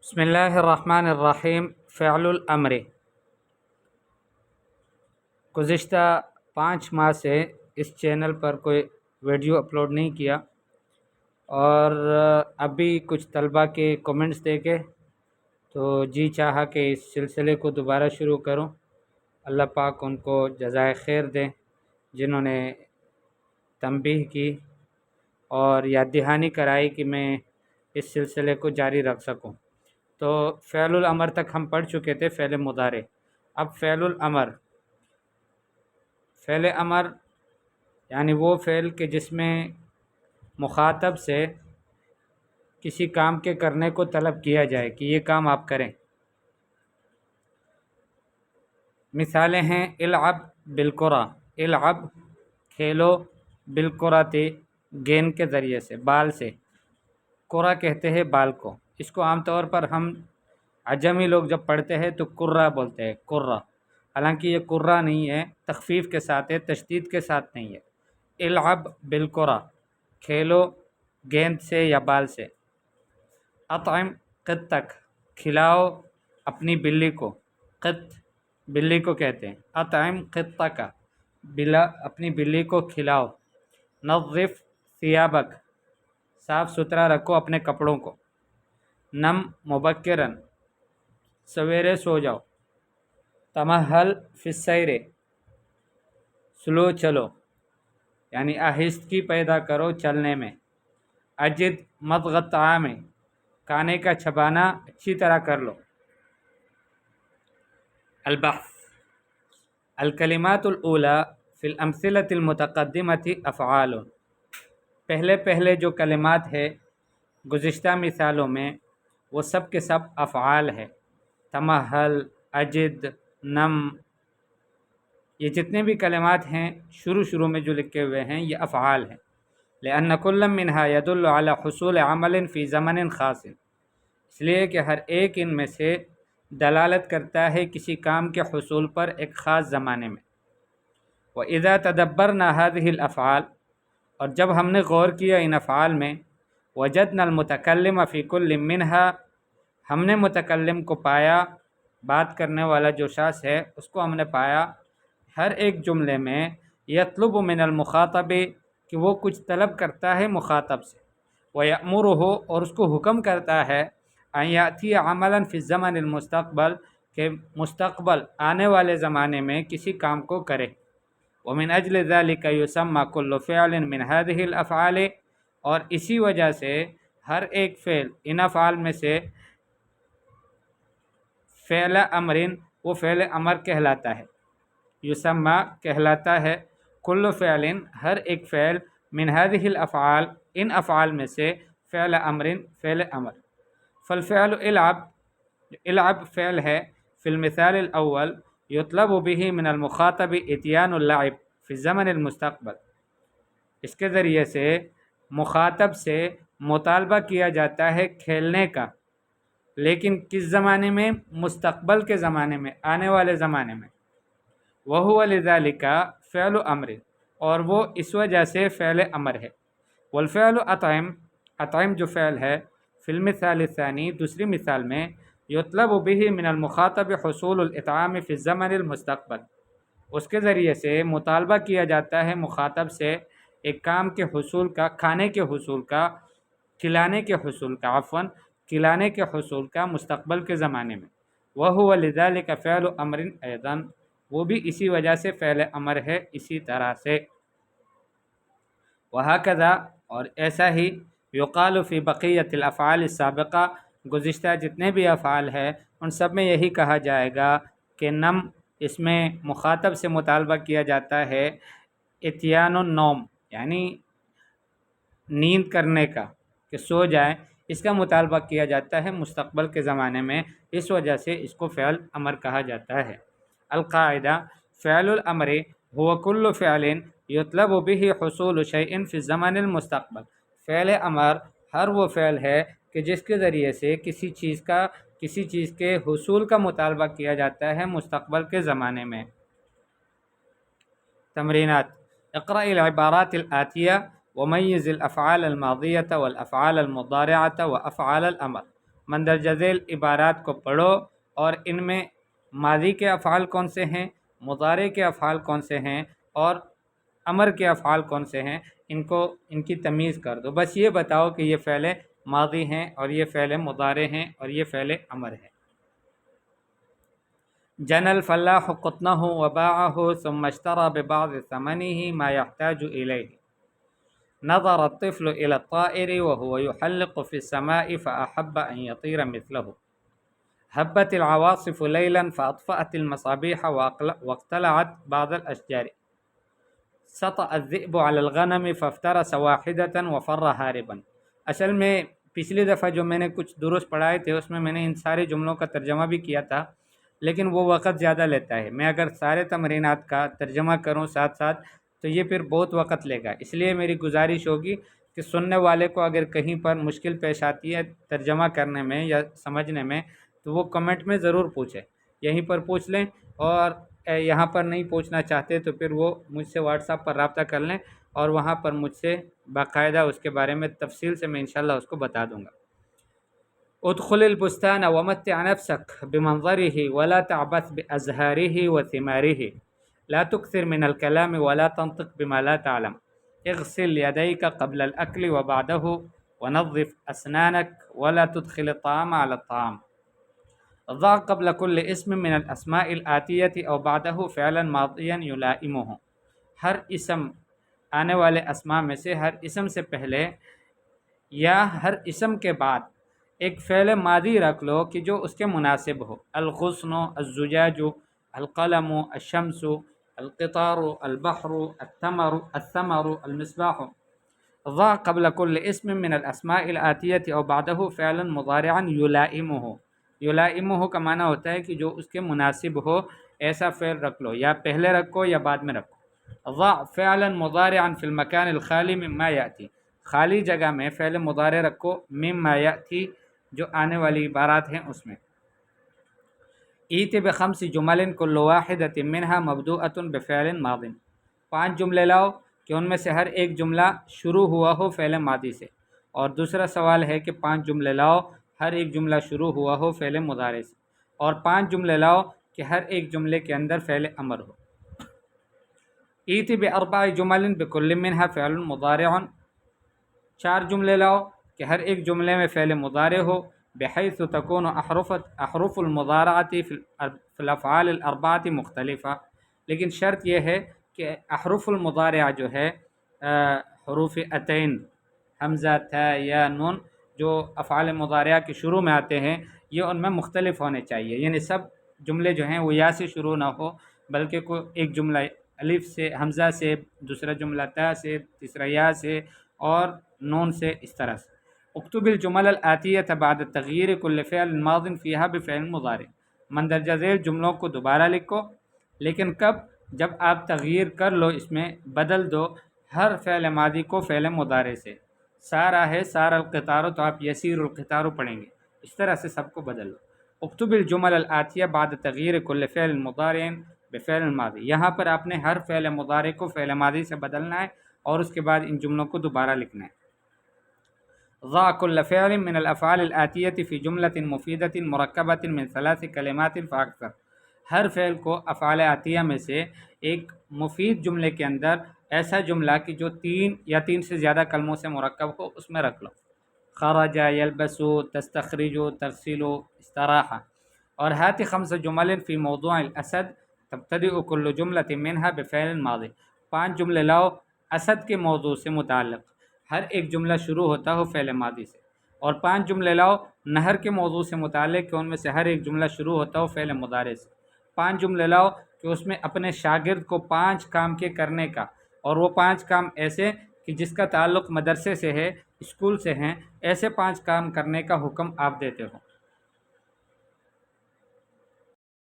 بسم اللہ الرحمن الرحیم۔ فعل الامر۔ گزشتہ 5 ماہ سے اس چینل پر کوئی ویڈیو اپلوڈ نہیں کیا، اور ابھی کچھ طلبہ کے کومنٹس دیکھے تو جی چاہا کہ اس سلسلے کو دوبارہ شروع کروں۔ اللہ پاک ان کو جزائے خیر دیں جنہوں نے تنبیہ کی اور یاد دہانی کرائی کہ میں اس سلسلے کو جاری رکھ سکوں۔ تو فعل الامر تک ہم پڑھ چکے تھے، فعل مضارع۔ اب فعل الامر، فعل امر یعنی وہ فعل کہ جس میں مخاطب سے کسی کام کے کرنے کو طلب کیا جائے کہ یہ کام آپ کریں۔ مثالیں ہیں: العب بالکرہ، العب کھیلو، بالکرۃ گیند کے ذریعے سے، بال سے۔ کرہ کہتے ہیں بال کو، اس کو عام طور پر ہم عجمی لوگ جب پڑھتے ہیں تو کرہ بولتے ہیں، کرہ، حالانکہ یہ کرہ نہیں ہے، تخفیف کے ساتھ ہے، تشدید کے ساتھ نہیں ہے۔ العب بالکرہ، کھیلو گیند سے یا بال سے۔ اطعم قطک، کھلاؤ اپنی بلی کو، قط بلی کو کہتے ہیں، اطعم قطک، اپنی بلی کو کھلاؤ۔ نظف ثیابک، صاف ستھرا رکھو اپنے کپڑوں کو۔ نم مبکرا، سویرے سو جاؤ۔ تمہل فی السیر، سلو چلو، یعنی آہستگی پیدا کرو چلنے میں۔ اجد مضغ الطعام، کھانے کا چبانا اچھی طرح کر لو۔ البحث۔ الکلمات الاولی فی الامثلۃ المتقدمۃ افعال، پہلے جو کلمات ہے گزشتہ مثالوں میں وہ سب کے سب افعال ہے۔ تمہل، اجد، نم، یہ جتنے بھی کلمات ہیں شروع میں جو لکھے ہوئے ہیں یہ افعال ہیں۔ لأن كل منها يدل على حصول عمل في زمن خاص، اس لیے کہ ہر ایک ان میں سے دلالت کرتا ہے کسی کام کے حصول پر ایک خاص زمانے میں۔ وإذا تدبرنا هذه الأفعال، اور جب ہم نے غور کیا ان افعال میں، وجدنا المتکلم فی کل منها، ہم نے متکلم کو پایا، بات کرنے والا جو شخص ہے اس کو ہم نے پایا ہر ایک جملے میں، یطلب من المخاطب، کہ وہ کچھ طلب کرتا ہے مخاطب سے، ویأمرہ، اور اس کو حکم کرتا ہے، ان یأتی عملا فی الزمن المستقبل، کہ مستقبل آنے والے زمانے میں کسی کام کو کرے۔ ومن اجل ذلك یسمى كل فعل من هذه الافعال، اور اسی وجہ سے ہر ایک فعل ان افعال میں سے فعل امر، وہ فعل امر کہلاتا ہے۔ یسمى کہلاتا ہے، کل فعل، ہر ایک فعل، من هذه الافعال، ان افعال میں سے، فعل امر، فعل امر۔ فالفعل العب، العب فعل ہے، فی المثال الاول یطلب به من المخاطب اتیان اللعب فی الزمن المستقبل، اس کے ذریعے سے مخاطب سے مطالبہ کیا جاتا ہے کھیلنے کا، لیکن کس زمانے میں؟ مستقبل کے زمانے میں، آنے والے زمانے میں۔ وَهُوَ لِذَلِكَ فعل امر، اور وہ اس وجہ سے فعل امر ہے۔ والفعل اطعم، اطعم جو فعل ہے، فی المثال الثانی، دوسری مثال میں، یطلب به من المخاطب حصول الاطعام فی الزمن المستقبل، اس کے ذریعے سے مطالبہ کیا جاتا ہے مخاطب سے ایک کام کے حصول کا، کھانے کے حصول کا، کھلانے کے حصول کا، کھلانے کے حصول کا مستقبل کے زمانے میں۔ وَهُوَ لِذَلِكَ فعل امر ایضاً، وہ بھی اسی وجہ سے فعل امر ہے، اسی طرح سے۔ وَهَكَذَا، اور ایسا ہی، یقال فی بقیۃ الافعال السابقہ، گزشتہ جتنے بھی افعال ہیں ان سب میں یہی کہا جائے گا کہ نم، اس میں مخاطب سے مطالبہ کیا جاتا ہے اتیان النوم، یعنی نیند کرنے کا، کہ سو جائیں، اس کا مطالبہ کیا جاتا ہے مستقبل کے زمانے میں، اس وجہ سے اس کو فعل امر کہا جاتا ہے۔ القاعدہ، فعل الامر هو كل فعل یطلب به حصول شیء فی الزمن المستقبل، فعل امر ہر وہ فعل ہے کہ جس کے ذریعے سے کسی چیز کے حصول کا مطالبہ کیا جاتا ہے مستقبل کے زمانے میں۔ تمرینات: اقرأ العبارات الآتیہ ومیز الافعال الماضیۃ والافعال المضارعۃ وافعال الامر، مندرجہ ذیل عبارات کو پڑھو اور ان میں ماضی کے افعال کون سے ہیں، مضارع کے افعال کون سے ہیں اور امر کے افعال کون سے ہیں، ان کی تمیز کر دو۔ بس یہ بتاؤ کہ یہ فعل ماضی ہیں اور یہ فعل مضارع ہیں اور یہ فعل امر ہے۔ جنى الفلاح قطنه وباعه ثم اشترى ببعض ثمنه ما يحتاج إليه. نظر الطفل إلى الطائر وهو يحلق في السماء فأحب أن يطير مثله. هبت العواصف ليلا فأطفأت المصابيح واقتلعت بعض الأشجار. سطأ الذئب على الغنم فافترس واحدة وفر هاربا. اصل میں پچھلی دفعہ جو میں نے کچھ دروس پڑھائے تھے اس میں میں نے ان سارے جملوں کا ترجمہ بھی کیا تھا، لیکن وہ وقت زیادہ لیتا ہے۔ میں اگر سارے تمرینات کا ترجمہ کروں ساتھ ساتھ تو یہ پھر بہت وقت لے گا، اس لیے میری گزارش ہوگی کہ سننے والے کو اگر کہیں پر مشکل پیش آتی ہے ترجمہ کرنے میں یا سمجھنے میں تو وہ کمنٹ میں ضرور پوچھیں، یہیں پر پوچھ لیں، اور یہاں پر نہیں پوچھنا چاہتے تو پھر وہ مجھ سے واٹس ایپ پر رابطہ کر لیں اور وہاں پر مجھ سے باقاعدہ اس کے بارے میں تفصیل سے میں انشاءاللہ اس کو بتا دوں گا۔ ادخل البستان ومتع نفسك بمنظره ولا تعبث بأزهاره وثماره لا تكثر من الكلام ولا تنطق بما لا تعلم اغسل يديك قبل الأكل وبعده ونظف أسنانك ولا تدخل الطعام على الطعام ضع قبل كل اسم من الأسماء الآتية أو بعده فعلا ماضيا يلائمه۔ ہر اسم آنے والے اسماء میں سے ہر اسم سے پہلے یا ہر اسم کے بعد ایک فعل ماضی رکھ لو کہ جو اس کے مناسب ہو۔ الغصن، الزجاج، القلم، الشمس، القطار، البحر، الثمر، المصباح۔ ضع قبل كل اسم من الاسماء الآتية او بعده فعلا مضارعا يلائمه۔ یلائمہ کا معنی ہوتا ہے کہ جو اس کے مناسب ہو ایسا فعل رکھ لو، یا پہلے رکھو یا بعد میں رکھو۔ ضع فعلا مضارعا في المكان الخالي مما يأتي، خالی جگہ میں فعل مضارع رکھو مما يأتي جو آنے والی عبارات ہیں اس میں۔ ایت بخمس جمل كل واحدة منها مبدوءة بفعل ماض، 5 جملے لاؤ کہ ان میں سے ہر ایک جملہ شروع ہوا ہو فعل ماضی سے۔ اور دوسرا سوال ہے کہ 5 جملے لاؤ ہر ایک جملہ شروع ہوا ہو فعل مضارع سے، اور 5 جملے لاؤ کہ ہر ایک جملے کے اندر فعل امر ہو۔ ایت باربع جمل بكل منها فعل مضارع، 4 جملے لاؤ کہ ہر ایک جملے میں فعل مضارع ہو، بحيث تكون احرف المضارعة في الافعال الاربعة مختلفة، لیکن شرط یہ ہے کہ احرف المضارعہ جو ہے حروف اتین حمزہ تھا یا نون جو افعال مضارعہ کے شروع میں آتے ہیں یہ ان میں مختلف ہونے چاہیے، یعنی سب جملے جو ہیں وہ یا سے شروع نہ ہو بلکہ کوئی ایک جملہ الف سے، حمزہ سے، دوسرا جملہ تا سے، تیسرا یا سے اور نون سے، اس طرح سے۔ اکتب الجمل الآتیہ بعد تغییر کل فعل ماض فیہا بفعل مضارع، مندرجہ ذیل جملوں کو دوبارہ لکھو، لیکن کب؟ جب آپ تغییر کر لو، اس میں بدل دو ہر فعل ماضی کو فعل مضارع سے۔ سارا ہے سار القطار تو آپ یسیر القطار پڑھیں گے، اس طرح سے سب کو بدل لو۔ اکتب الجمل الآتیہ بعد تغییر کل فعل مضارع بفعل ماضی، یہاں پر آپ نے ہر فعل مضارع کو فعل ماضی سے بدلنا ہے اور اس کے بعد ان جملوں کو دوبارہ لکھنا ہے۔ ضع كل فعل من الافعال الآتية في جملة مفيدة مركبة من 3 كلمات فاكثر، ہر فعل کو افعال آتیہ میں سے ایک مفید جملے کے اندر ایسا جملہ کہ جو 3 یا 3 سے زیادہ کلموں سے مرکب ہو اس میں رکھ لو۔ خرج، يلبس، تستخرج، تغسل، استراح۔ اور هات 5 جمل في موضوع الاسد تبتدئ كل جملة منها بفعل ماضی، 5 جملے لاؤ اسد کے موضوع سے متعلق، ہر ایک جملہ شروع ہوتا ہو فعل ماضی سے، اور 5 جملے لاؤ نہر کے موضوع سے متعلق کہ ان میں سے ہر ایک جملہ شروع ہوتا ہو فعل مضارع سے۔ 5 جملے لاؤ کہ اس میں اپنے شاگرد کو 5 کام کے کرنے کا، اور وہ 5 کام ایسے کہ جس کا تعلق مدرسے سے ہے، اسکول سے ہیں، ایسے 5 کام کرنے کا حکم آپ دیتے ہو۔